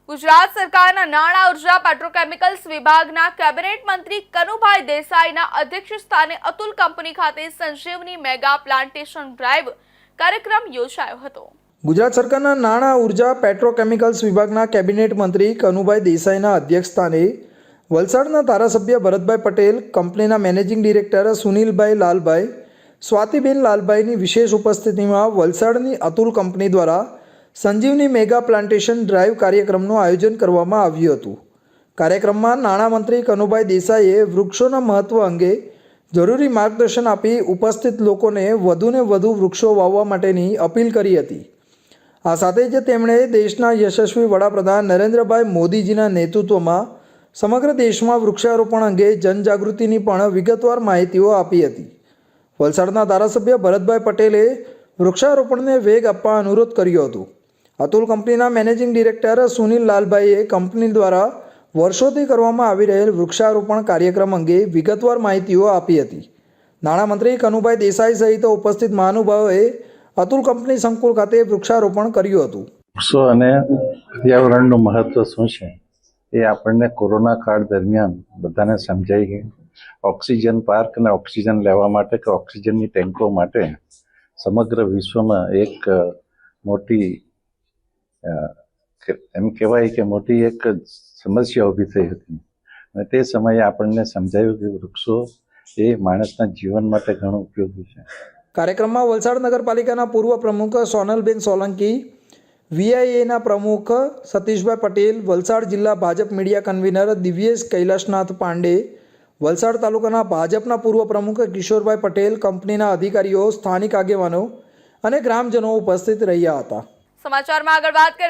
ગુજરાત સરકારના નાણાં ઉર્જા પેટ્રોકેમિકલ્સ વિભાગના કેબિનેટ મંત્રી કનુભાઈ દેસાઈના અધ્યક્ષ સ્થાને અતુલ કંપની ખાતે સંજીવની મેગા પ્લાન્ટેશન ડ્રાઈવ કાર્યક્રમ યોજાયો હતો। ગુજરાત સરકારના નાણાં ઉર્જા પેટ્રોકેમિકલ્સ વિભાગના કેબિનેટ મંત્રી કનુભાઈ દેસાઈના અધ્યક્ષ સ્થાને વલસાડના ધારાસભ્ય ભરતભાઈ પટેલ, કંપનીના મેનેજિંગ ડિરેક્ટર સુનિલભાઈ લાલભાઈ, સ્વાતિબેન લાલભાઈની વિશેષ ઉપસ્થિતિમાં વલસાડની અતુલ કંપની દ્વારા સંજીવની મેગા પ્લાન્ટેશન ડ્રાઈવ કાર્યક્રમનું આયોજન કરવામાં આવ્યું હતું। કાર્યક્રમમાં નાણામંત્રી કનુભાઈ દેસાઈએ વૃક્ષોના મહત્વ અંગે જરૂરી માર્ગદર્શન આપી ઉપસ્થિત લોકોને વધુને વધુ વૃક્ષો વાવવા માટેની અપીલ કરી હતી। આ સાથે જ તેમણે દેશના યશસ્વી વડાપ્રધાન નરેન્દ્રભાઈ મોદીજીના નેતૃત્વમાં સમગ્ર દેશમાં વૃક્ષારોપણ અંગે જનજાગૃતિની પણ વિગતવાર માહિતીઓ આપી હતી। વલસાડના ધારાસભ્ય ભરતભાઈ પટેલે વૃક્ષારોપણને વેગ આપવા અનુરોધ કર્યો હતો। અતુલ કંપનીના મેનેજિંગ ડિરેક્ટર સુનિલ લાલભાઈએ કંપની દ્વારા વર્ષોથી કરવામાં આવી રહેલ વૃક્ષારોપણ કાર્યક્રમ અંગે વિગતવાર માહિતીઓ આપી હતી। નાણામંત્રી કનુભાઈ દેસાઈ સહિત ઉપસ્થિત મહાનુભાવોએ અતુલ કંપની સંકુલ ખાતે વૃક્ષારોપણ કર્યું હતું। વૃક્ષો અને પર્યાવરણનું મહત્વ શું છે એ આપણને કોરોના કાળ દરમિયાન બધાને સમજાઈ ગયું। ઓક્સિજન પાર્ક અને ઓક્સિજન લેવા માટે કે ઓક્સિજનની ટેન્કો માટે સમગ્ર વિશ્વમાં એક મોટી એમ કહેવાય કે મોટી એક સમસ્યા ઊભી થઈ હતી અને તે સમયે આપણને સમજાયું કે વૃક્ષો એ માણસના જીવન માટે ઘણું ઉપયોગી છે। કાર્યક્રમમાં વલસાડ નગરપાલિકાના પૂર્વ પ્રમુખ સોનલબેન સોલંકી, VIAના પ્રમુખ સતીશભાઈ પટેલ, વલસાડ જિલ્લા ભાજપ મીડિયા કન્વીનર દિવ્યેશ કૈલાશનાથ પાંડે, વલસાડ તાલુકાના ભાજપના પૂર્વ પ્રમુખ કિશોરભાઈ પટેલ, કંપનીના અધિકારીઓ, સ્થાનિક આગેવાનો અને ગ્રામજનો ઉપસ્થિત રહ્યા હતા। સમાચારમાં આગળ વાત કરીએ